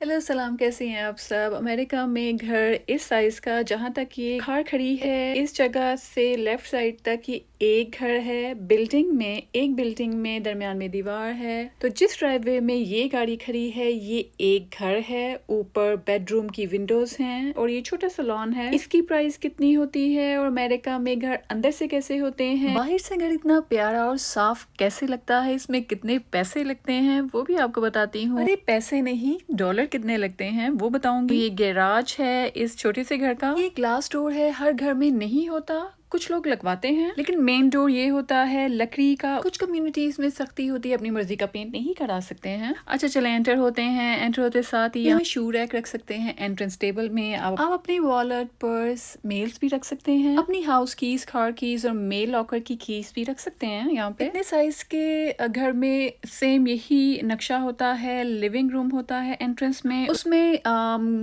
Hello सलाम, कैसे हैं आप सब। अमेरिका में घर इस साइज का, जहाँ तक ये कार खड़ी है इस जगह से लेफ्ट साइड तक ये एक घर है। बिल्डिंग में दरमियान में दीवार है। तो जिस ड्राइववे में ये गाड़ी खड़ी है ये एक घर है। ऊपर बेडरूम की विंडोज हैं और ये छोटा सा लॉन है। इसकी प्राइस कितनी होती है और अमेरिका में घर अंदर से कैसे होते हैं, बाहर से घर इतना प्यारा और साफ कैसे लगता है, इसमें कितने पैसे लगते हैं वो भी आपको बताती हूँ। अरे पैसे नहीं, डॉलर कितने लगते हैं वो बताऊंगी। ये गैराज है इस छोटे से घर का। ये ग्लास डोर है, हर घर में नहीं होता, कुछ लोग लगवाते हैं, लेकिन मेन डोर ये होता है लकड़ी का। कुछ कम्युनिटीज में सख्ती होती है, अपनी मर्जी का पेंट नहीं करा सकते हैं। अच्छा चले एंटर होते हैं। एंटर होते साथ ही यहाँ शू रैक रख सकते हैं। एंट्रेंस टेबल में आप अपनी वॉलेट, पर्स, मेल्स भी रख सकते हैं। अपनी हाउस कीज, कार कीज और मेल लॉकर की कीज भी रख सकते हैं यहाँ पे। इतने साइज के घर में सेम यही नक्शा होता है। लिविंग रूम होता है एंट्रेंस में, उसमें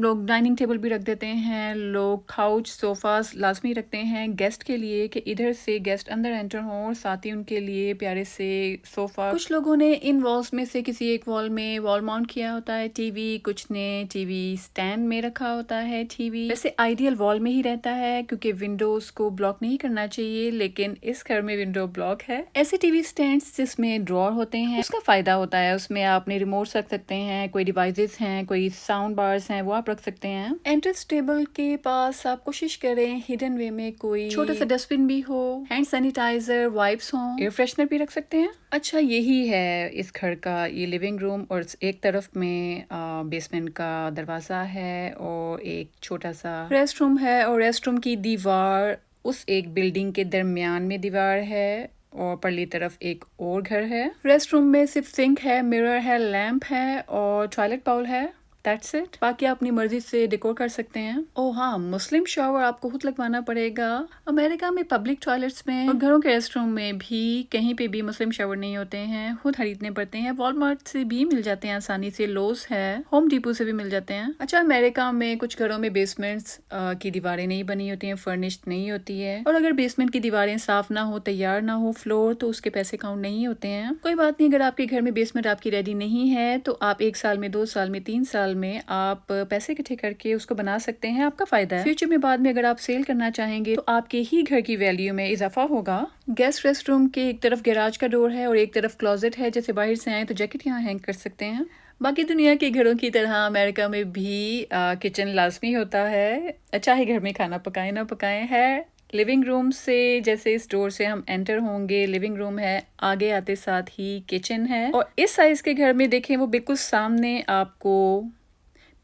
लोग डाइनिंग टेबल भी रख देते हैं। लोग काउच, सोफा लाजमी रखते हैं गेस्ट के लिए कि इधर से गेस्ट अंदर एंटर हो, और साथ ही उनके लिए प्यारे से सोफा। कुछ लोगों ने इन वॉल्स में से किसी एक वॉल में वॉल माउंट किया होता है टीवी, कुछ ने टीवी स्टैंड में रखा होता है टीवी। वैसे आइडियल वॉल में ही रहता है क्योंकि विंडोज को ब्लॉक नहीं करना चाहिए, लेकिन इस घर में विंडो ब्लॉक है। ऐसे टीवी स्टैंड जिसमें ड्रॉर होते हैं, उसका फायदा होता है, उसमें आप अपने रिमोट रख सकते हैं, कोई डिवाइसेस हैं, कोई साउंड बार्स हैं, वो आप रख सकते हैं। एंट्रेंस टेबल के पास आप कोशिश करें हिडन वे में कोई छोटा सा डस्टबिन भी हो, हैंड सैनिटाइजर, वाइप्स हो, एयर फ्रेशनर भी रख सकते हैं। अच्छा यही है इस घर का ये लिविंग रूम, और एक तरफ में बेसमेंट का दरवाजा है और एक छोटा सा रेस्ट रूम है, और रेस्ट रूम की दीवार उस एक बिल्डिंग के दरमियान में दीवार है, और परली तरफ एक और घर है। रेस्ट रूम में सिर्फ सिंक है, मिरर है, लैंप है और टॉयलेट बाउल है। That's it। बाकी आप अपनी मर्जी से डेकोर कर सकते हैं। ओह हाँ, मुस्लिम शावर आपको खुद लगवाना पड़ेगा। अमेरिका में पब्लिक टॉयलेट्स में और घरों के रेस्टरूम में भी कहीं पे भी मुस्लिम शावर नहीं होते हैं, खुद खरीदने पड़ते हैं। वॉलमार्ट से भी मिल जाते हैं आसानी से, लोस है, होम डिपो से भी मिल जाते हैं। अच्छा अमेरिका में कुछ घरों में बेसमेंट्स की दीवारें नहीं बनी होती हैं, फर्निश्ड नहीं होती है, और अगर बेसमेंट की दीवारें साफ ना हो, तैयार ना हो फ्लोर, तो उसके पैसे काउंट नहीं होते हैं। कोई बात नहीं, अगर आपके घर में बेसमेंट आपकी रेडी नहीं है तो आप 1 साल में, 2 साल में, 3 साल में आप पैसे इकट्ठे करके उसको बना सकते हैं, आपका फायदा है। फ्यूचर में बाद में अगर आप सेल करना चाहेंगे तो आपके ही घर की वैल्यू में इजाफा होगा। गेस्ट रेस्ट रूम के एक तरफ गैराज का डोर है और एक तरफ क्लोजेट है, जैसे बाहर से आए तो जैकेट यहाँ हैंग कर सकते हैं। बाकी दुनिया के घरों की तरह अमेरिका में भी किचन लाजमी होता है, चाहे घर में खाना पकाए ना पकाए है। लिविंग रूम से, जैसे इस डोर से हम एंटर होंगे, लिविंग रूम है, आगे आते साथ ही किचन है, और इस साइज के घर में देखें वो बिल्कुल सामने आपको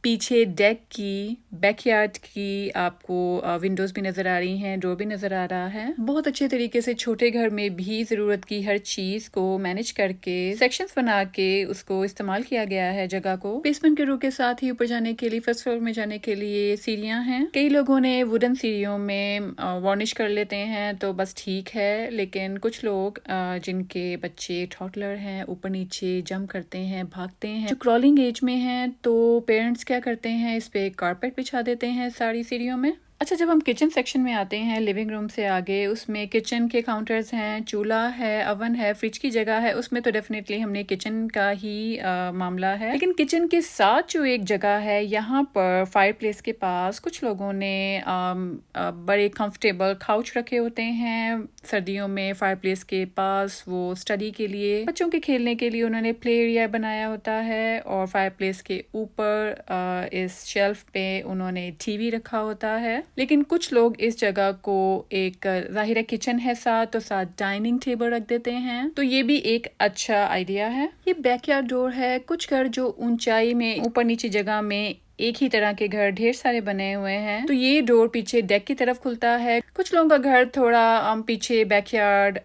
पीछे डेक की, बैकयार्ड की आपको विंडोज भी नजर आ रही हैं, डोर भी नजर आ रहा है। बहुत अच्छे तरीके से छोटे घर में भी जरूरत की हर चीज को मैनेज करके सेक्शंस बना के उसको इस्तेमाल किया गया है जगह को। बेसमेंट के रूम के साथ ही ऊपर जाने के लिए, फर्स्ट फ्लोर में जाने के लिए सीढ़ियां हैं। कई लोगों ने वुडन सीढ़ियों में वार्निश कर लेते हैं तो बस ठीक है, लेकिन कुछ लोग जिनके बच्चे टॉडलर हैं, ऊपर नीचे जंप करते हैं, भागते हैं, जो क्रॉलिंग एज में हैं, तो पेरेंट्स क्या करते हैं, इस पे कारपेट बिछा देते हैं सारी सीढ़ियों में। अच्छा जब हम किचन सेक्शन में आते हैं, लिविंग रूम से आगे, उसमें किचन के काउंटर्स हैं, चूल्हा है, अवन है, फ्रिज की जगह है, उसमें तो डेफिनेटली हमने किचन का ही मामला है। लेकिन किचन के साथ जो एक जगह है, यहाँ पर फायरप्लेस के पास कुछ लोगों ने बड़े कंफर्टेबल काउच रखे होते हैं। सर्दियों में फायरप्लेस के पास वो स्टडी के लिए, बच्चों के खेलने के लिए उन्होंने प्ले एरिया बनाया होता है, और फायरप्लेस के ऊपर इस शेल्फ पे उन्होंने टीवी रखा होता है। लेकिन कुछ लोग इस जगह को एक जाहिर किचन है साथ, तो साथ डाइनिंग टेबल रख देते हैं, तो ये भी एक अच्छा आइडिया है। ये बैकयार्ड डोर है। कुछ घर जो ऊंचाई में, ऊपर नीचे जगह में एक ही तरह के घर ढेर सारे बने हुए हैं, तो ये डोर पीछे डेक की तरफ खुलता है। कुछ लोगों का घर थोड़ा पीछे बैकयार्ड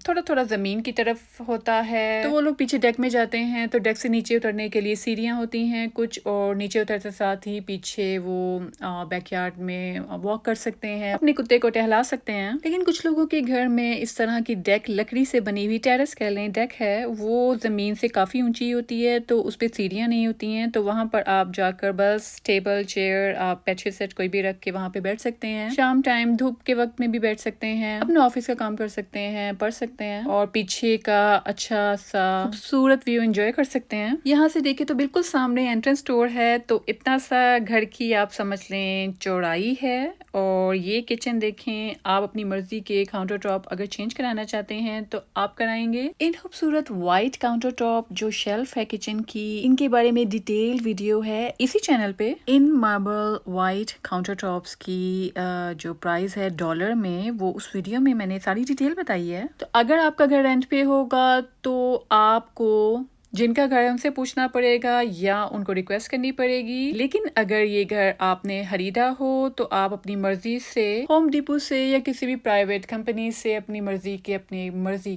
थोड़ा थोड़ा जमीन की तरफ होता है, तो वो लोग पीछे डेक में जाते हैं, तो डेक से नीचे उतरने के लिए सीढ़ियां होती हैं कुछ, और नीचे उतरते साथ ही पीछे वो बैकयार्ड में वॉक कर सकते हैं, अपने कुत्ते को टहला सकते हैं। लेकिन कुछ लोगों के घर में इस तरह की डेक, लकड़ी से बनी हुई टेरेस कह लें, डेक है, वो जमीन से काफी ऊंची होती है, तो उस पर सीढ़ियां नहीं होती हैं, तो वहां पर आप जाकर बस प्लस टेबल चेयर, आप बेडशीट सेट कोई भी रख के वहाँ पे बैठ सकते हैं। शाम टाइम धूप के वक्त में भी बैठ सकते हैं, अपने ऑफिस का काम कर सकते हैं, पढ़ सकते हैं और पीछे का अच्छा सा खूबसूरत व्यू एंजॉय कर सकते हैं। यहाँ से देखे तो बिल्कुल सामने एंट्रेंस डोर है, तो इतना सा घर की आप समझ लें चौड़ाई है। और ये किचन देखें, आप अपनी मर्जी के काउंटर टॉप अगर चेंज कराना चाहते हैं तो आप कराएंगे। इन खूबसूरत व्हाइट काउंटर टॉप जो शेल्फ है किचन की, इनके बारे में डिटेल वीडियो है इसी चैनल पे। इन मार्बल व्हाइट काउंटर टॉप्स की जो प्राइस है डॉलर में, वो उस वीडियो में मैंने सारी डिटेल बताई है। तो अगर आपका घर रेंट पे होगा तो आपको जिनका घर है उनसे पूछना पड़ेगा या उनको रिक्वेस्ट करनी पड़ेगी। लेकिन अगर ये घर आपने खरीदा हो तो आप अपनी मर्जी से होम डिपो से या किसी भी प्राइवेट कंपनी से अपनी मर्जी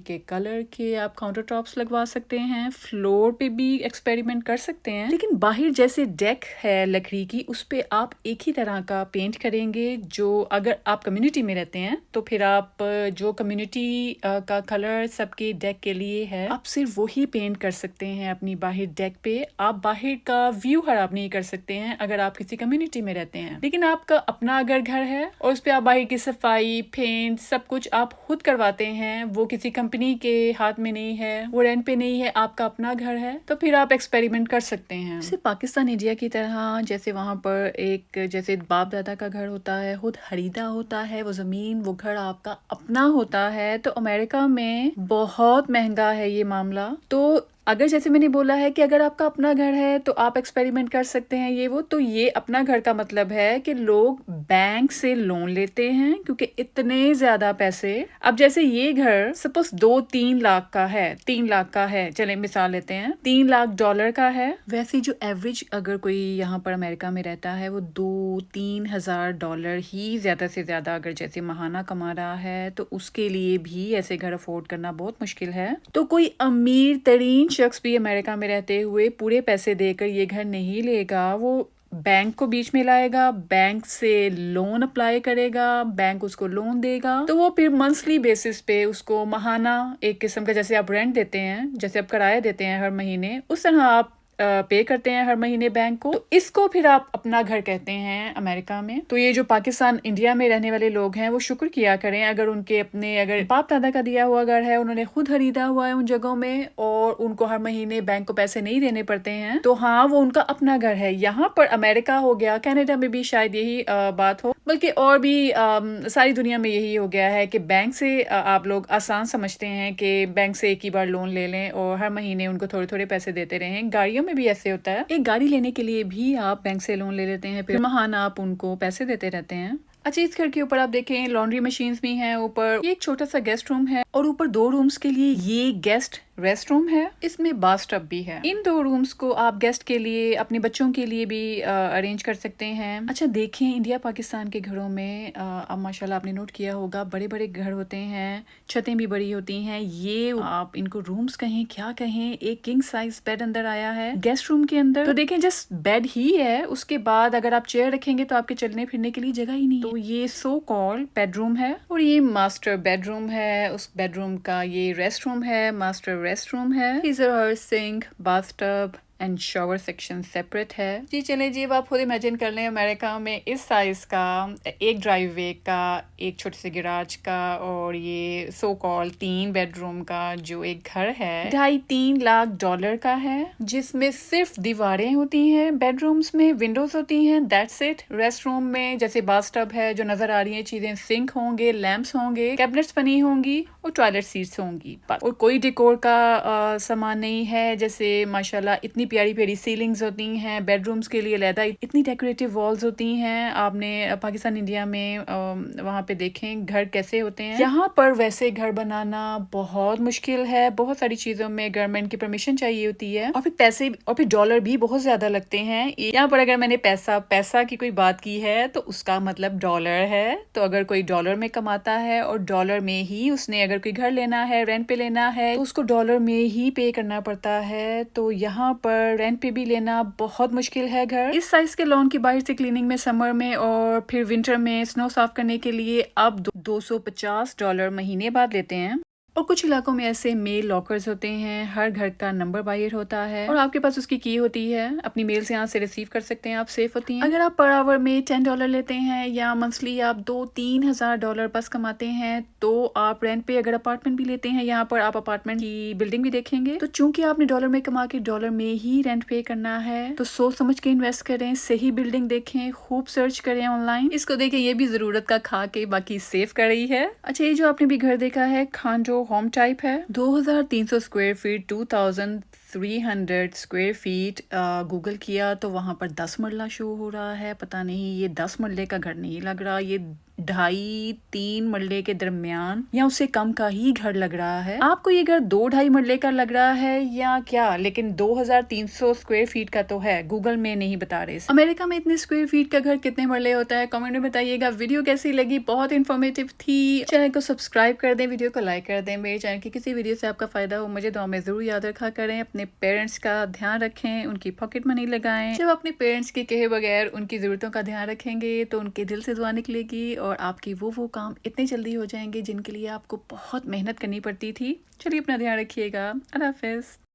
के कलर के आप काउंटर टॉप्स लगवा सकते हैं। फ्लोर पे भी एक्सपेरिमेंट कर सकते हैं, लेकिन बाहर जैसे डेक है लकड़ी की, उस पे आप एक ही तरह का पेंट करेंगे। जो अगर आप कम्युनिटी में रहते हैं तो फिर आप जो कम्युनिटी का कलर सबके डेक के लिए है, आप सिर्फ वही पेंट कर सकते हैं अपनी बाहर डेक पे। आप बाहर का व्यू खराब नहीं कर सकते हैं अगर आप किसी कम्युनिटी में रहते हैं। लेकिन आपका अपना अगर घर है और उस पे आप बाहर की सफाई, पेंट, सब कुछ आप खुद करवाते हैं, वो किसी कंपनी के हाथ में नहीं है, वो रेंट पे नहीं है, आपका अपना घर है, तो फिर आप एक्सपेरिमेंट कर सकते हैं। जैसे पाकिस्तान इंडिया की तरह, जैसे वहाँ पर एक जैसे बाप दादा का घर होता है, खुद खरीदा होता है वो जमीन, वो घर आपका अपना होता है। तो अमेरिका में बहुत महंगा है ये मामला। तो अगर जैसे मैंने बोला है कि अगर आपका अपना घर है तो आप एक्सपेरिमेंट कर सकते हैं ये वो, तो ये अपना घर का मतलब है कि लोग बैंक से लोन लेते हैं क्योंकि इतने ज्यादा पैसे। अब जैसे ये घर सपोज 2-3 लाख का है, 3 लाख का है, चले मिसाल लेते हैं, 3 लाख डॉलर का है। वैसे जो एवरेज अगर कोई यहाँ पर अमेरिका में रहता है वो 2-3 हजार डॉलर ही ज्यादा से ज्यादा अगर जैसे महाना कमा रहा है, तो उसके लिए भी ऐसे घर अफोर्ड करना बहुत मुश्किल है। तो कोई अमीर तरीन शख्स भी अमेरिका में रहते हुए पूरे पैसे देकर ये घर नहीं लेगा, वो बैंक को बीच में लाएगा, बैंक से लोन अप्लाई करेगा, बैंक उसको लोन देगा, तो वो फिर मंथली बेसिस पे उसको महाना एक किस्म का, जैसे आप रेंट देते हैं, जैसे आप किराया देते हैं हर महीने, उस तरह आप पे करते हैं हर महीने बैंक को। तो इसको फिर आप अपना घर कहते हैं अमेरिका में। तो ये जो पाकिस्तान इंडिया में रहने वाले लोग हैं वो शुक्र किया करें अगर उनके अपने अगर बाप दादा का दिया हुआ घर है, उन्होंने खुद खरीदा हुआ है उन जगहों में और उनको हर महीने बैंक को पैसे नहीं देने पड़ते हैं, तो हाँ वो उनका अपना घर है। यहाँ पर अमेरिका हो गया, कनाडा में भी शायद यही बात हो, बल्कि और भी सारी दुनिया में यही हो गया है कि बैंक से आप लोग आसान समझते हैं कि बैंक से एक ही बार लोन ले लें और हर महीने उनको थोड़े थोड़े पैसे देते रहें। गाड़ियों में भी ऐसे होता है, एक गाड़ी लेने के लिए भी आप बैंक से लोन ले लेते हैं, फिर महाना आप उनको पैसे देते रहते हैं। अच्छा, इस घर के ऊपर आप देखें लॉन्ड्री मशीन्स भी हैं, ऊपर एक छोटा सा गेस्ट रूम है और ऊपर 2 रूम्स के लिए ये गेस्ट रेस्ट रूम है, इसमें बाथटब भी है। इन 2 रूम्स को आप गेस्ट के लिए, अपने बच्चों के लिए भी अरेंज कर सकते हैं। अच्छा देखें, इंडिया पाकिस्तान के घरों में अब माशाल्लाह आपने नोट किया होगा बड़े बड़े घर होते हैं, छतें भी बड़ी होती हैं। ये आप इनको रूम्स कहें क्या कहें, एक किंग साइज बेड अंदर आया है गेस्ट रूम के अंदर। तो देखें जस्ट बेड ही है, उसके बाद अगर आप चेयर रखेंगे तो आपके चलने फिरने के लिए जगह ही नहीं। तो ये सो कॉल्ड बेडरूम है और ये मास्टर बेडरूम है। उस बेडरूम का ये रेस्ट रूम है, मास्टर रेस्ट रूम है। Geyser, sink, bathtub and shower section separate है। जी चले जी, अब आप खुद इमेजिन कर लें अमेरिका में इस साइज का एक ड्राइववे का, एक छोटे से गिराज का और ये सो कॉल 3 बेडरूम का जो एक घर है, 2.5-3 लाख डॉलर का है, जिसमें सिर्फ दीवारें होती हैं, बेडरूम्स में विंडोज होती हैं, दैट्स इट। रेस्ट रूम में जैसे बाथटब है जो नजर आ रही है चीजें, सिंक होंगे, लैंप्स होंगे, कैबिनेट्स बनी होंगी और टॉयलेट सीट्स होंगी, और कोई डेकोर का सामान नहीं है। जैसे माशाल्लाह इतनी प्यारी प्यारी सीलिंग्स होती हैं, बेडरूम्स के लिए अलहदा इतनी डेकोरेटिव वॉल्स होती हैं। आपने पाकिस्तान इंडिया में वहाँ पे देखें घर कैसे होते हैं, यहाँ पर वैसे घर बनाना बहुत मुश्किल है। बहुत सारी चीजों में गवर्नमेंट की परमिशन चाहिए होती है और फिर पैसे और फिर डॉलर भी बहुत ज्यादा लगते हैं। यहाँ पर अगर मैंने पैसा की कोई बात की है तो उसका मतलब डॉलर है। तो अगर कोई डॉलर में कमाता है और डॉलर में ही उसने अगर कोई घर लेना है, रेंट पे लेना है, तो उसको डॉलर में ही पे करना पड़ता है। तो यहाँ पर रेंट पे भी लेना बहुत मुश्किल है घर। इस साइज के लॉन की बाहर से क्लीनिंग में समर में और फिर विंटर में स्नो साफ करने के लिए अब $250 महीने बाद लेते हैं। और कुछ इलाकों में ऐसे मेल लॉकर्स होते हैं, हर घर का नंबर बाहर होता है और आपके पास उसकी की होती है, अपनी मेल से यहाँ से रिसीव कर सकते हैं, आप सेफ होती हैं। अगर आप पर आवर में $10 लेते हैं या मंथली आप 2-3 हज़ार डॉलर बस कमाते हैं तो आप रेंट पे अगर अपार्टमेंट भी लेते हैं, यहाँ पर आप अपार्टमेंट की बिल्डिंग भी देखेंगे। तो चूंकि आपने डॉलर में कमा के डॉलर में ही रेंट पे करना है तो सोच समझ के इन्वेस्ट करें, सही बिल्डिंग देखें, खूब सर्च करें ऑनलाइन। इसको देखें, ये भी जरूरत का खा के बाकी सेव कर रही है। अच्छा, ये जो आपने भी घर देखा है खांडो होम टाइप है, 2300 square feet, 2300 square feet. Google किया तो वहां पर 10 मरला शो हो रहा है। पता नहीं, ये 10 मरले का घर नहीं लग रहा, ये 2.5-3 मरले के दरमियान या उससे कम का ही घर लग रहा है। आपको ये घर 2-2.5 मरले का लग रहा है या क्या? लेकिन 2300 स्क्वायर फीट का तो है, गूगल में नहीं बता रहे। अमेरिका में इतने स्क्वायर फीट का घर कितने मरले होता है? कमेंट में बताइएगा। वीडियो कैसी लगी? बहुत इन्फॉर्मेटिव थी। चैनल को सब्सक्राइब कर दें, वीडियो को लाइक कर दें। मेरे चैनल की किसी वीडियो से आपका फायदा हो मुझे दुआ में जरूर याद रखा करें। अपने पेरेंट्स का ध्यान रखें, उनकी पॉकेट मनी लगाएं। जब अपने पेरेंट्स के कहे बगैर उनकी जरूरतों का ध्यान रखेंगे तो उनके दिल से दुआ निकलेगी और आपकी वो काम इतने जल्दी हो जाएंगे जिनके लिए आपको बहुत मेहनत करनी पड़ती थी। चलिए, अपना ध्यान रखिएगा। अल्लाह हाफिज़।